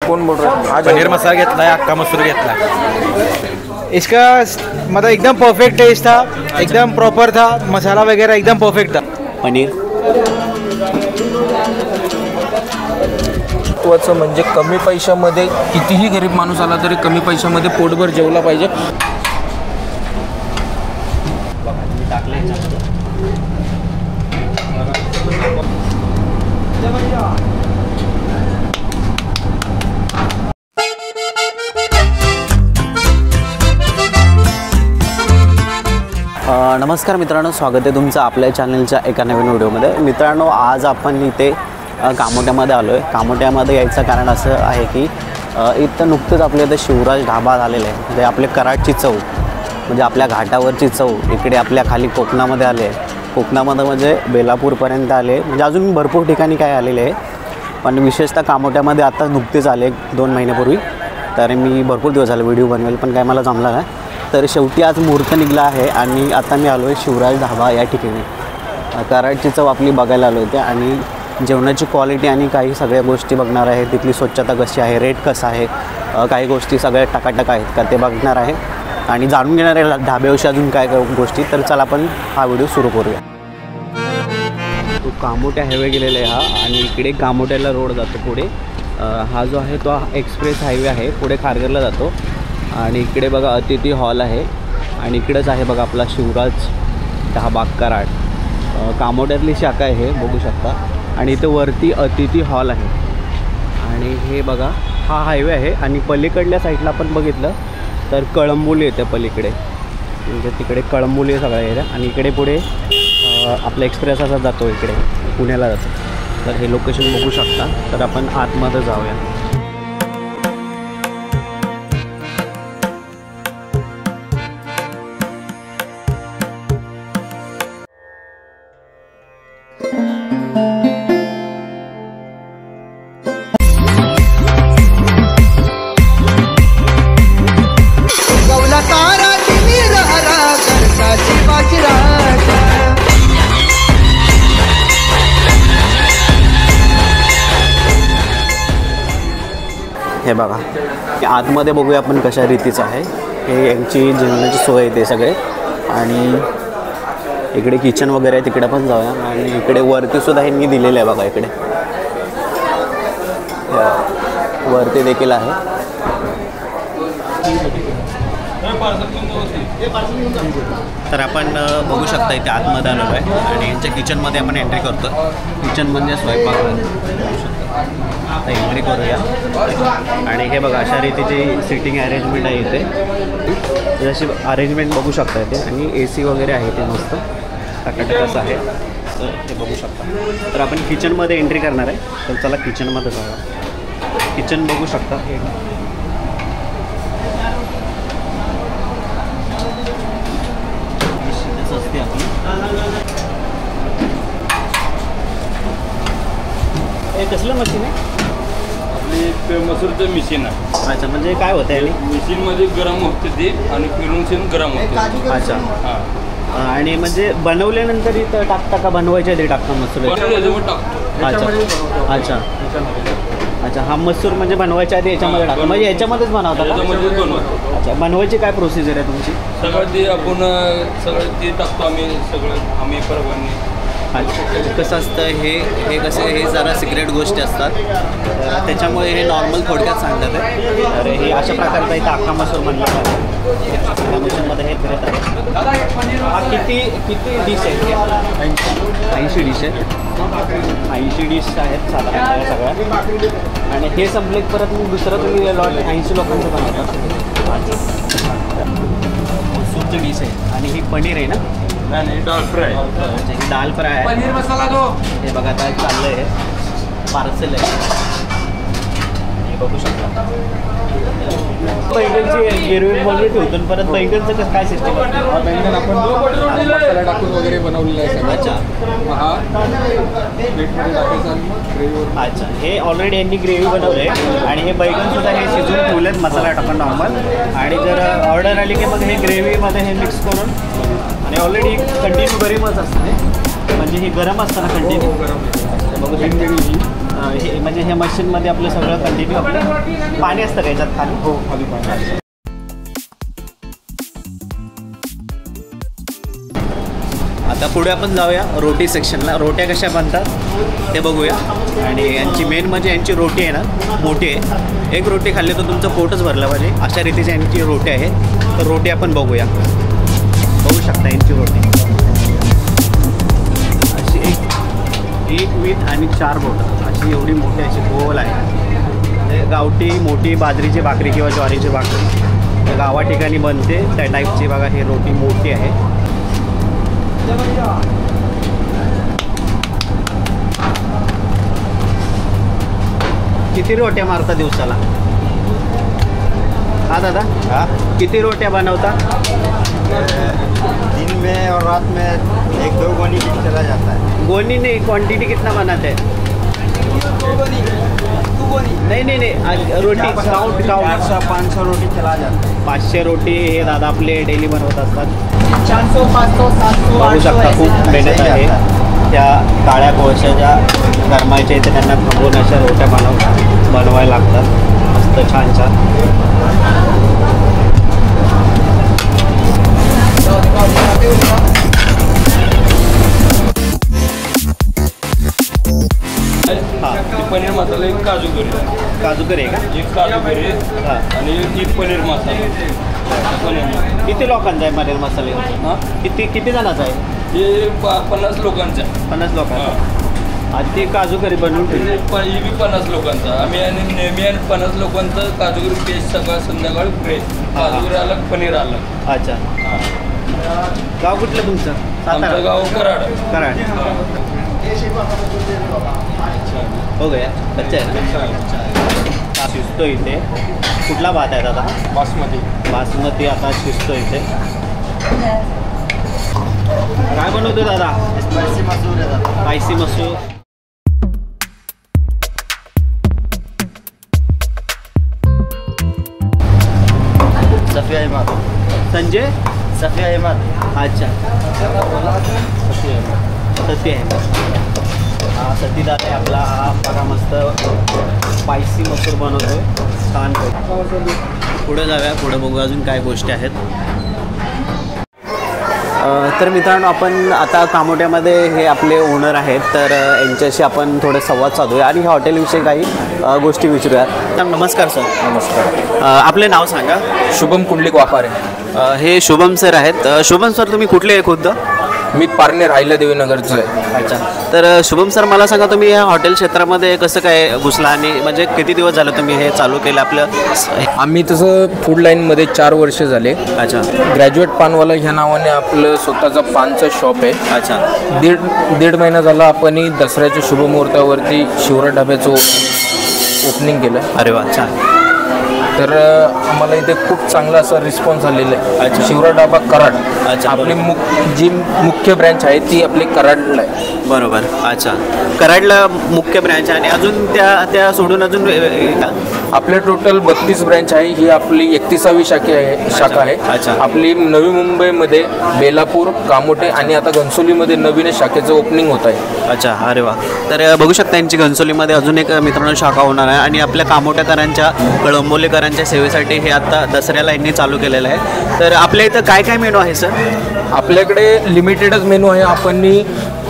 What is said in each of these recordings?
कौन बोल रहा है? पनीर मसाला घेतला है, अक्का मसूर घेतला है। इसका मतलब एकदम परफेक्ट टेस्ट था, एकदम प्रॉपर था, मसाला वगैरह एकदम परफेक्ट था। पनीर महत्त्वाचं म्हणजे कमी पैशामध्ये कितीही गरीब माणूस आला तरी कमी पैशामध्ये पोटभर जेवला पाहिजे। नमस्कार मित्रांनो, स्वागत आहे तुमचं आपल्या चॅनलच्या एका नवीन व्हिडिओमध्ये। मित्रांनो, आज आपण इथे कामोट्यामध्ये आलो आहे। कामोट्यामध्ये यायचं कारण असं आहे की इथं नुकतंच आपल्या इथे शिवराज ढाबा झालेला आहे, म्हणजे आपले कराडची चव, म्हणजे आपल्या घाटावरची चव इकडे आपल्या खाली कोकणामध्ये आले आहे। कोकणामध्ये म्हणजे बेलापूरपर्यंत आले, म्हणजे अजून भरपूर ठिकाणी काय आलेले आहे, पण विशेषतः कामोट्यामध्ये आता नुकतेच आले 2 महिन्यापूर्वी। तर मी भरपूर दिवस झाले व्हिडिओ बनवेल, पण काय मला जमला नाही। तर शेवटी आज मुहूर्त निघला आहे आणि आता मी आलो आहे शिवराज ढाबा या ठिकाणी। कराडची चव आपली बघायला आलो होते आणि जेवणाची क्वालिटी आणि काही सगळ्या गोष्टी बघणार आहे। तिथली स्वच्छता कशी आहे, रेट कसा आहे, काही गोष्टी सगळ्या टकाटक आहेत का ते बघणार आहे आणि जाणून घेणार आहे ढाब्याविषयी अजून काय काय गोष्टी। तर चला आपण हा व्हिडिओ सुरू करूया। तो कामोट्या हायवे गेलेला आहे हा, आणि इकडे कामोट्याला रोड जातो पुढे। हा जो आहे तो एक्सप्रेस हायवे आहे, पुढे खारघरला जातो। आणि इकडे बघा अतिथी हॉल आहे आणि इकडेच आहे बघा आपला शिवराज ढाबा कराड। कामोट्यातली शाखा आहे हे बघू शकता, आणि इथे वरती अतिथी हॉल आहे। आणि हे बघा हा हायवे आहे, आणि पलीकडल्या साईडला आपण बघितलं तर कळंबोली येते पलीकडे, म्हणजे तिकडे कळंबोली आहे सगळा एरिया। आणि इकडे पुढे आपला एक्सप्रेस असा जातो, इकडे पुण्याला जातो। तर हे लोकेशन बघू शकता। तर आपण आतमध्ये जाऊया। हे बघा आतमध्ये बघूया आपण कशा रीतीचं आहे हे, यांची जेवणाची सोय आहे ते सगळे। आणि इकडे किचन वगैरे आहे, तिकडे पण जाऊया। आणि इकडे वरती सुद्धा ह्यांनी दिलेलं आहे बघा, इकडे वरती देखील आहे। तर आपण बघू शकता इथे आतमध्ये आलेलो आहे आणि यांच्या किचनमध्ये आपण एंट्री करतो। किचन म्हणजे स्वयंपाक बघू शकता। आता एंट्री करूया आणि हे बघा अशा रीतीची सिटिंग अरेंजमेंट आहे इथे, जशी अरेंजमेंट बघू शकता इथे। आणि AC वगैरे आहे ते मस्त टकाटकच आहे, तर ते बघू शकता। तर आपण किचनमध्ये एंट्री करणार आहे, तर चला किचनमध्ये जाऊया। किचन बघू शकता, असते आपली। हे कसलं मशीन आहे? आपली मसूरचं मशीन आहे। अच्छा, म्हणजे काय होतं आहे? मशीनमध्ये गरम होते ते आणि फिरून गरम होते। अच्छा, हां। आणि म्हणजे बनवल्यानंतर इथं टाकता का बनवायच्या ते टाकता मसूर? अच्छा अच्छा अच्छा, हा मसूर म्हणजे बनवायच्या आधी याच्यामध्ये टाकतो, म्हणजे याच्यामध्येच बनवता का? अच्छा, बनवायची काय प्रोसिजर आहे तुमची? सगळं ते आपण सगळं ते टाकतो आम्ही परवाने। अच्छा, कसं असतं हे कसं, हे जरा सिक्रेट गोष्टी असतात, त्याच्यामुळे हे नॉर्मल थोडक्यात सांगतात आहे। तर हे अशा प्रकारचा इथं अख्खा मसूर बनला आहे। त्या मशीनमध्ये हे फिरत आहे। हा किती डिश आहेत? 80 डिश आहेत। 80 डिश आहेत साधारण सगळ्या। आणि हे संपले परत मग दुसरं तुम्ही लॉट 80 लोकांचं बनवतात। अच्छा, मसूरची डिश आहे। आणि ही पनीर आहे ना? नाही, दाल फ्राय। अच्छा, ही दाल फ्राय आहे। पनीर मसाला दो। हे बघा काय चाललं आहे, पार्सल आहे, हे बघू शकता। बैंगनची गिरवी वगैरे ठेवतो, परत बैंगनचं कसं काय सिस्टम आहे? बैंगन आपण मसाला टाकून वगैरे बनवलेलं आहे सगळं। अच्छा, हा प्लेटमध्ये टाकायचं आणि ग्रेव्ही। अच्छा, हे ऑलरेडी यांनी ग्रेव्ही बनवलं आहे आणि हे बैंगनसुद्धा हे शिजवून ठेवलेत मसाला टाकून नॉर्मल। आणि जर ऑर्डर आली की मग हे ग्रेव्हीमध्ये हे मिक्स करून, आणि ऑलरेडी कंटिन्यू गरमच असते, म्हणजे ही गरम असतं ना कंटिन्यू? गरम आहे बघू शकता। हे म्हणजे हे मशीनमध्ये आपलं सगळं कंटिन्यू आपलं पाणी असतं का याच्यात खाली? हो, खाली पाणी असतं. आता पुढे आपण जाऊया रोटी सेक्शनला. रोट्या कशा बनतात ते बघूया. आणि यांची मेन म्हणजे यांची रोटी आहे ना मोठी आहे. एक रोटी खाल्ली तर तुमचं पोटच भरलं पाहिजे अशा रीतीची यांची रोटी आहे. तर रोटी आपण बघूया. बघू शकता यांची रोटी अशी एक वीट आणि 4 बोटं अशी एवढी मोठी अशी गोल आहे. गावठी मोठी बाजरीची भाकरी किंवा ज्वारीची भाकरी गावा ठिकाणी बनते त्या टाईपची बघा ही रोटी मोठी आहे. किती रोट्या मारता दिवसाला? हा दादा, किती रोट्या बनवता? दिन में और रात में 1-2 गोनी चला जाता है. गोनी नहीं, क्वांटिटी कितना बनाते हैं? नहीं आज रोटी काउंट 400-500 रोटी चला जाता है. 500 रोटी हे दादा आपले डेली बनवत असतात. 400, 500, 700, बघू शकता 800 खूप मेहनत आहे. त्या काळ्या कोळशाच्या गरमायच्या इथे त्यांना थांबवून अशा रोट्या बनवायला लागतात. मस्त छान पनीर मसाला एक काजू काजूकरी आहे का? एक काजू करी हां. आणि एक पनीर मसाला. पनीर किती लोकांचा आहे पनीर मसाले? हां, किती जणांचा आहे? हे 50 लोकांचा. 50 लोकांचा. आणि ती काजूकरी बनवून ठेवली. ही बी 50 लोकांचा. आम्ही आणि नेहमी आणि 50 लोकांचं काजूगरी पेस्ट सकाळ संध्याकाळ फ्रेश. काजूगरी अलग, पनीर अलग. अच्छा. गाव कुठलं तुमचं? आमचं गाव कराड. हो गया. अच्छा आहे ना? शिजतो इथे. कुठला भात आहे दादा? बासमती आता शिजतो इथे. काय बनवतो दादा? स्पाइसी मसूर है दादा. स्पाइसी मसूर. सफिया अहमद. संजय सफिया अहमद. अच्छा. सती आहे. हा सती दादा आहे आपला. हा बघा मस्त स्पायसी मसूर बनवतोय छान. पुढे जाऊया. पुढे बघू अजून काय गोष्टी आहेत. तर मित्रांनो आपण आता कामोट्यामध्ये हे आपले ओनर आहेत. तर यांच्याशी आपण थोडं संवाद साधूया आणि ह्या हॉटेलविषयी काही गोष्टी विचारूया. तर नमस्कार सर. नमस्कार. आपले नाव सांगा. शुभम कुंडलिक वापारे. हे शुभम सर आहेत. शुभम सर तुम्ही कुठले आहे खुद्द? मी पारनेर अहिल्यादेवी नगरचं आहे. अच्छा. तर शुभम सर मला सांगा तुम्ही या हॉटेल क्षेत्रामध्ये कसं काय घुसला आणि म्हणजे किती दिवस झालं तुम्ही हे चालू केलं आपलं? आम्ही तसं फूड लाईनमध्ये 4 वर्ष झाले. अच्छा. ग्रॅज्युएट पानवाला ह्या नावाने आपलं स्वतःचं पानचं शॉप आहे. अच्छा. दीड महिना झाला आपण दसऱ्याच्या शुभमुहूर्तावरती शिवराज ढाब्याचं ओपनिंग केलं. अरे वा, छान. तर आम्हाला इथे खूप चांगला असा रिस्पॉन्स आलेला आहे. अच्छा. शिवराज ढाबा कराड. अच्छा. आपली जी मुख्य ब्रँच आहे ती आपली कराडला आहे. बरोबर. अच्छा. कराडला मुख्य ब्रँच आहे आणि अजून त्या सोडून अजून आपले टोटल 32 ब्रँच आहे. ही आपली 31वी शाखा आहे. अच्छा. आपली नवी मुंबईमध्ये बेलापूर, कामोटे आणि आता घनसोलीमध्ये नवीन शाखेचं ओपनिंग होत आहे. अच्छा. अरे वा. तर बघू शकता यांची घनसोलीमध्ये अजून एक मित्रांनो शाखा होणार आहे आणि आपल्या कामोटेकरांच्या कळंबोलीकरांच्या सेवेसाठी हे आता दसऱ्याला यांनी चालू केलेलं आहे. तर आपल्या इथं काय काय मेनू आहे सर? आपल्याकडे लिमिटेडच मेनू आहे. आपण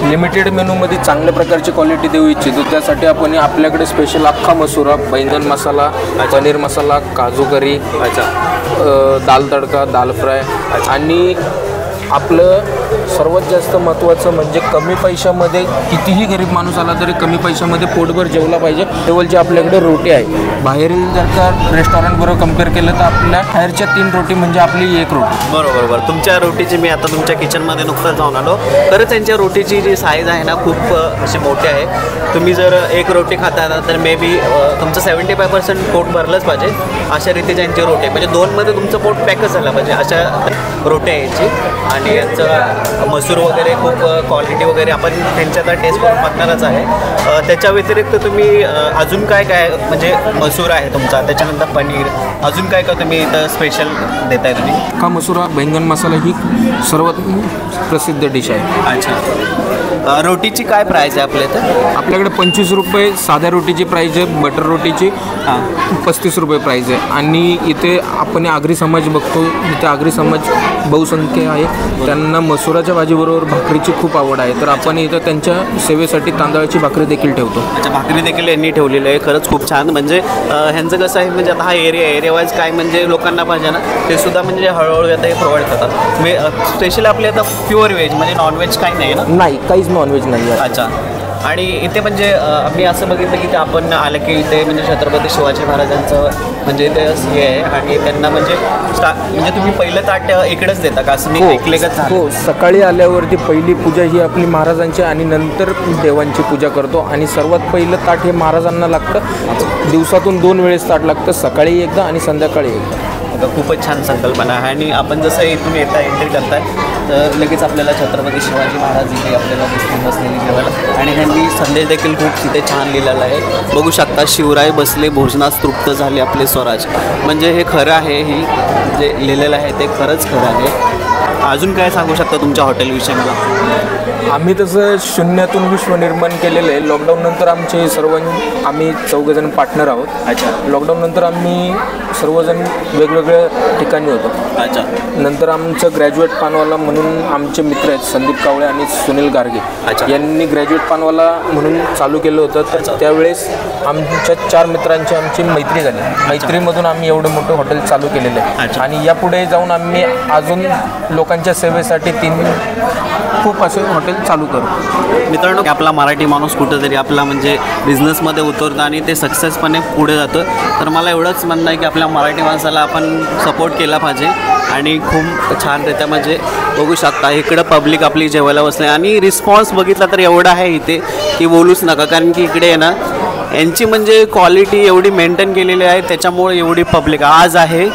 लिमिटेड मेनूमध्ये चांगल्या प्रकारची क्वालिटी देऊ इच्छितो. त्यासाठी आपण आपल्याकडे स्पेशल अख्खा मसुरा, बैंगन मसाला, पनीर मसाला, काजू करी, दाल तडका, दाल फ्राय आणि आपलं सर्वात जास्त महत्त्वाचं म्हणजे कमी पैशामध्ये कितीही गरीब माणूस आला तरी कमी पैशामध्ये पोटभर जेवला पाहिजे लेवलची आपल्याकडे रोटी आहे. बाहेरील जर का रेस्टॉरंटबरोबर कम्पेअर केलं तर आपल्या बाहेरच्या 3 रोटी म्हणजे आपली 1 रोटी. बरोबर. तुमच्या रोटीची मी आता तुमच्या किचनमध्ये नुकताच जाऊन आलो. खरंच त्यांच्या रोटीची जी साईज आहे ना खूप अशी मोठी आहे. तुम्ही जर 1 रोटी खाता तर मे बी तुमचं 75% पोट भरलंच पाहिजे. अशा रीतीच्या यांची रोटी आहे. म्हणजे 2मध्ये तुमचं पोट पॅकच झालं म्हणजे अशा रोटी आहे यांची. आणि यांचं मसूर वगैरे खूप क्वालिटी वगैरे आपण त्यांच्या आता टेस्ट करून बघणारच आहे. त्याच्या व्यतिरिक्त तुम्ही अजून काय काय म्हणजे मसूर आहे तुमचा, त्याच्यानंतर पनीर, अजून काय काय तुम्ही इथं स्पेशल देताय तुम्ही? अख्खा मसुरा बैंगन मसाला ही सर्वात प्रसिद्ध डिश आहे. अच्छा, रोटीची काय प्राईस आहे आपल्या इथं? आपल्याकडे 25 रुपये साध्या रोटीची प्राईज आहे, बटर रोटीची 35 रुपये प्राईज आहे. आणि इथे आपण आगरी समाज बघतो, इथे आगरी समाज बहुसंख्य आहे, त्यांना मसुराच्या भाजीबरोबर भाकरीची खूप आवड आहे. तर आपण इथं त्यांच्या सेवेसाठी तांदळाची भाकरी देखील ठेवतो. अच्छा, भाकरी देखील यांनी ठेवलेली आहे. खरंच खूप छान. म्हणजे ह्यांचं कसं आहे म्हणजे आता हा एरिया वाईज काय म्हणजे लोकांना पाहिजे ना ते सुद्धा म्हणजे हळूहळू आता हे प्रोव्हाइड करतात. स्पेशली आपले आता प्युअर व्हेज म्हणजे नॉनव्हेज काही नाही ना? नाही, काहीच नॉनव्हेज नाही आहे. अच्छा. आणि इथे म्हणजे आम्ही असं बघितलं की ते आपण आलं की इथे म्हणजे छत्रपती शिवाजी महाराजांचं म्हणजे इथे हे आहे आणि त्यांना म्हणजे म्हणजे तुम्ही पहिलं ताट इकडेच देता का असं मी ऐकलेच? हो, सकाळी आल्यावरती पहिली पूजा ही आपली महाराजांची आणि नंतर देवांची पूजा करतो. आणि सर्वात पहिलं ताट हे महाराजांना लागतं. दिवसातून 2 वेळेस ताट लागतं, सकाळी एकदा आणि संध्याकाळी एकदा. खूपच छान संकल्पना आहे. आणि आपण जसं इथून एंट्री करताय तर लगेच आपल्याला छत्रपती शिवाजी महाराज इथे आपल्याला दिसतील बसलेली जेवायला. आणि त्यांनी संदेश देखील खूप तिथे छान लिहिलेला आहे. बघू शकता, शिवराय बसले भोजनास तृप्त झाले आपले स्वराज. म्हणजे हे खरं आहे, ही जे लिहिलेलं आहे ते खरंच खरं आहे. अजून काय सांगू शकता तुमच्या हॉटेलविषयी मला? आम्ही तसं शून्यातून विश्व निर्माण केलेलं आहे. लॉकडाऊननंतर आमचे आम्ही 4 जण पार्टनर आहोत. अच्छा. लॉकडाऊननंतर आम्ही सर्वजण वेगवेगळ्या ठिकाणी होतो. अच्छा. नंतर आमचं ग्रॅज्युएट पानवाला म्हणून आमचे मित्र आहेत संदीप कावळे आणि सुनील गार्गे. अच्छा. यांनी ग्रॅज्युएट पानवाला म्हणून चालू केलं होतं. तर त्यावेळेस आमच्या 4 मित्रांची आमची मैत्री झाली. मैत्रीमधून आम्ही एवढं मोठं हॉटेल चालू केलेलं आहे. आणि यापुढे जाऊन आम्ही अजून लोकांच्या सेवेसाठी 3 खूप असे हॉटेल चालू करू. मित्रांनो, आपला मराठी माणूस कुठंतरी आपला म्हणजे बिझनेसमध्ये उतरतो आणि ते सक्सेसपणे पुढे जातं. तर मला एवढंच म्हणणं आहे की आपल्या मराठी माणसाला आपण सपोर्ट केला पाहिजे. आणि खूप छानरित्या म्हणजे बघू शकता इकडं पब्लिक आपली जेवायला बसले आणि रिस्पॉन्स बघितला तर एवढा आहे इथे की बोलूच नका. कारण की इकडे आहे ना यांची म्हणजे क्वालिटी एवढी मेंटेन केलेली आहे, त्याच्यामुळे एवढी पब्लिक आज आहे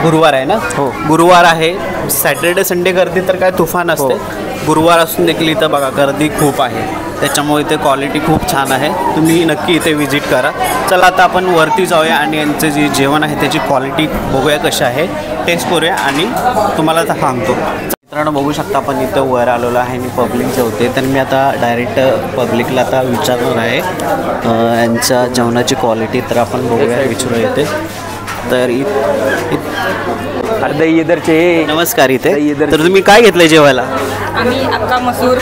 गुरुवार आहे ना? हो, गुरुवार आहे. सॅटर्डे संडे गर्दी तर काय तुफान असते. गुरुवार असून देखील इथं बघा गर्दी खूप आहे. त्याच्यामुळे इथे क्वालिटी खूप छान आहे. तुम्ही नक्की इथे व्हिजिट करा. चला आता आपण वरती जाऊया आणि यांचं जे जेवण आहे त्याची क्वालिटी बघूया कशी आहे, टेस्ट करूया आणि तुम्हाला आता सांगतो. मित्रांनो, बघू शकता आपण इथं वर आलेलो आहे आणि पब्लिक जेवते. तर मी आता डायरेक्ट पब्लिकला आता विचारणार आहे यांच्या जेवणाची क्वालिटी. तर आपण बघूया, विचारू येते. तर नमस्कार. इथे तर तुम्ही काय घेतलंय जेवायला? आम्ही अख्खा मसूर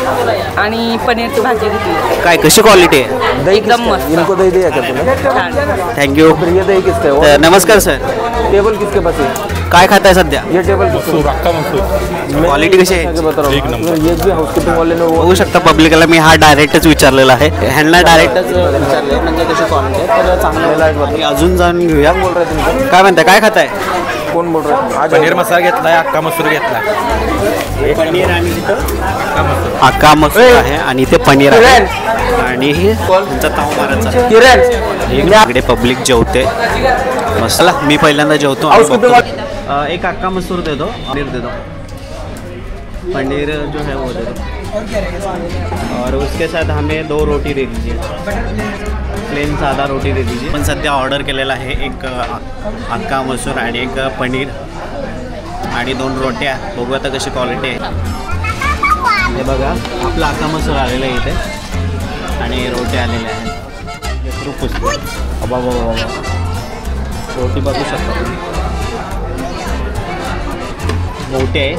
आणि पनीरची भाजी घेतली. काय कशी क्वालिटी आहे? एकदम मस्त. थँक्यू. नमस्कार सर. टेबल किसके पास है? काय खाताय सध्या? ये टेबल क्वालिटी कशी आहे? ये भी हाउसकीपिंग वाले ने बघू शकता पब्लिकला मी हा डायरेक्टच विचारलेला आहे. ह्यांना डायरेक्टच विचारले म्हणजे कशी क्वालिटी आहे. तर चांगलं अजून जाणून घेऊया. काय म्हणताय, काय खाताय? कोण बोल रहा है? पनीर मसाला घेतलाय, अख्खा मसूर घेतलाय. पनीर आणि अख्खा मसूर आहे आणि इथे पनीर आहे आणि हे त्यांचा ताव मारायचा. इकडे पब्लिक जेवते मसाला. मी पहिल्यांदा जेवतो. एक अख्खा मसूर दे दो, पनीर दे दो. पनीर जो है वो दे दो और उसके साथ हमें 2 रोटी दे दीजिए. प्लेन साधा रोटी दे दीजिए. पण सध्या ऑर्डर केलेला आहे एक अख्खा मसूर आणि एक पनीर आणि 2 रोट्या. बघू आता कशी क्वालिटी आहे. हे बघा आपला अख्खा मसूर आलेला आहे इथे आणि रोट्या आलेल्या आहेत. बाबा रोटी बघू शकता तुम्ही. मोठी आहे,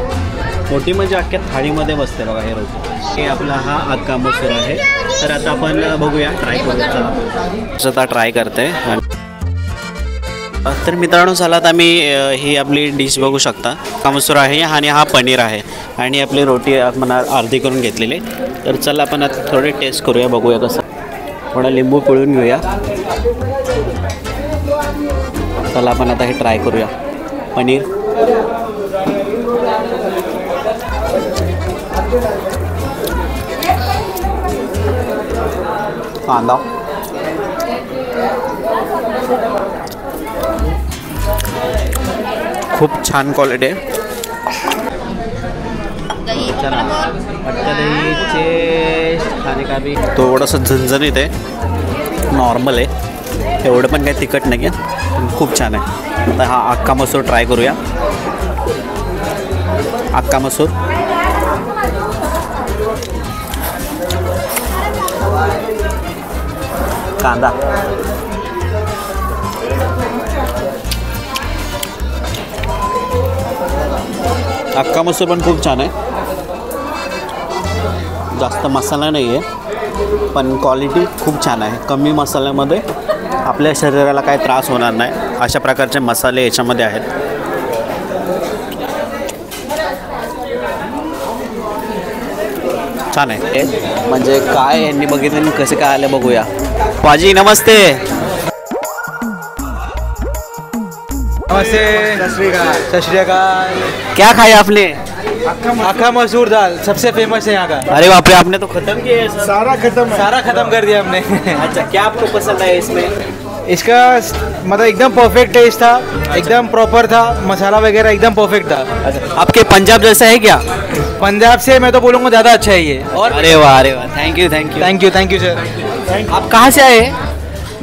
मोठी म्हणजे अख्ख्या थाळीमध्ये बसते बघा हे रोटी. हे आपला हा अख्खा मसूर आहे. तर आता आपण बघूया, ट्राय करूया. स्वतः ट्राय करते. तर मित्रांनो, चला आता मी ही आपली डिश बघू शकता. अख्खा मसूर आहे आणि हा पनीर आहे आणि आपली रोटी आपण अर्धी करून घेतलेली. तर चला आपण आता थोडे टेस्ट करूया, बघूया कसं. थोडं लिंबू पिळून घेऊया. चला आपण आता हे ट्राय करूया. पनीर कांदा खूप छान क्वालिटी आहे. मटका दहीचे खाणे का बी थोडंसं झणझणीत आहे, नॉर्मल आहे, एवढं पण काही तिखट नाही आहे, पण खूप छान आहे. आता हा अख्खा मसूर ट्राय करूया. अख्खा मसूर कांदा अख्खा मसूर पण खूप छान आहे. जास्त मसाला नाही आहे पण क्वालिटी खूप छान आहे. कमी मसाल्यामध्ये आपल्या शरीराला काही त्रास होणार नाही अशा प्रकारचे मसाले याच्यामध्ये आहेत. छान आहे. म्हणजे काय यांनी बघितलं आणि कसे काय आले बघूया. पाजी नमस्ते. नमस्ते. सत श्री अकाल. क्या खाया आपने? अक्का मसूर दाल सबसे फेमस है यहाँ का. अरे बाप रे, आपने तो खत्म किया है. सारा खत्म कर दिया हमने. अच्छा, क्या आपको पसंद है इसमें? इसका मतलब एकदम परफेक्ट टेस्ट था, एकदम प्रॉपर था, मसाला वगैरह एकदम परफेक्ट था. आपके पंजाब जैसा है क्या? पंजाब से मैं तो बोलूँगा ज़्यादा अच्छा है ये. और अरे वाह thank you thank you sir. आप कहाँ से आए?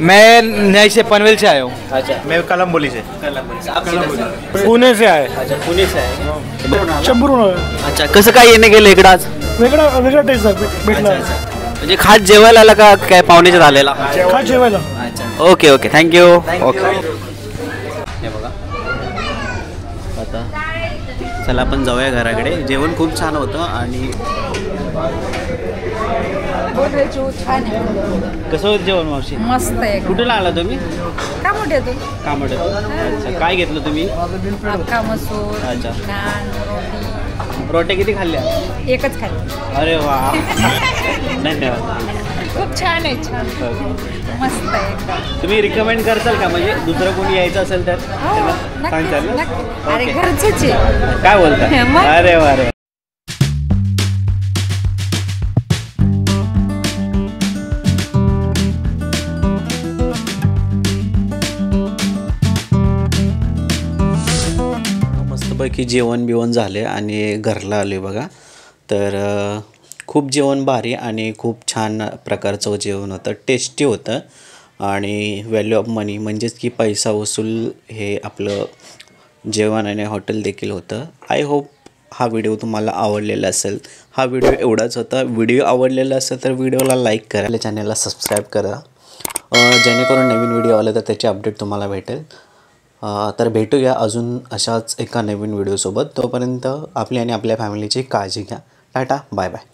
मैं नई से पनवेल से आया हूँ. अच्छा, मैं कलमबोली से. पुणे से आए. अच्छा, पुणे से आहे. चंबूर. अच्छा, कसं काय येणे गेलं इकडं आज? वेगळा टेस्ट भेटला. म्हणजे खास जेवायला आला का काय पाहुण्याच्यात आलेला? खास जेवायला. अच्छा, ओके थँक्यू. ओके, हे बघा. आता चला आपण जाऊया घराकडे. जेवण खूप छान होतं आणि कसं होतं जेवण मावशी? मस्त आहे. कुठे आला तुम्ही? का मोठे तू? अच्छा, काय घेतलं तुम्ही? अख्खा मसूर, अच्छा. नान, रोटी. रोट्या किती खाल्ल्या? एकच खाल्ली. अरे वा धन्यवाद. खूप छान आहे. छान मस्त आहे एकदम. तुम्ही रिकमेंड करताल का? म्हणजे दुसरं कोणी यायचं असेल तर हो, सांगताल ना? नक्की. अरे ओके. घरचंच आहे. काय बोलता? मग? अरे वा रे. मस्तपैकी जेवण बिवण झाले आणि घरला आले बघा. तर खूप जेवण भारी आणि खूप छान प्रकारचं जेवण होतं. टेस्टी होतं आणि व्हॅल्यू ऑफ मनी म्हणजेच की पैसा वसूल हे आपलं जेवण आणि हॉटेल देखील होतं. आय होप हा व्हिडिओ तुम्हाला आवडलेला असेल. हा व्हिडिओ एवढाच होता. व्हिडिओ आवडलेला असेल तर व्हिडिओला लाईक करा, आपल्या चॅनलला सबस्क्राईब करा, जेणेकरून नवीन व्हिडिओ आले तर त्याची अपडेट तुम्हाला भेटेल. तर भेटूया अजून अशाच एका नवीन व्हिडिओसोबत. तोपर्यंत आपली आणि आपल्या फॅमिलीची काळजी घ्या. Tata, bye bye.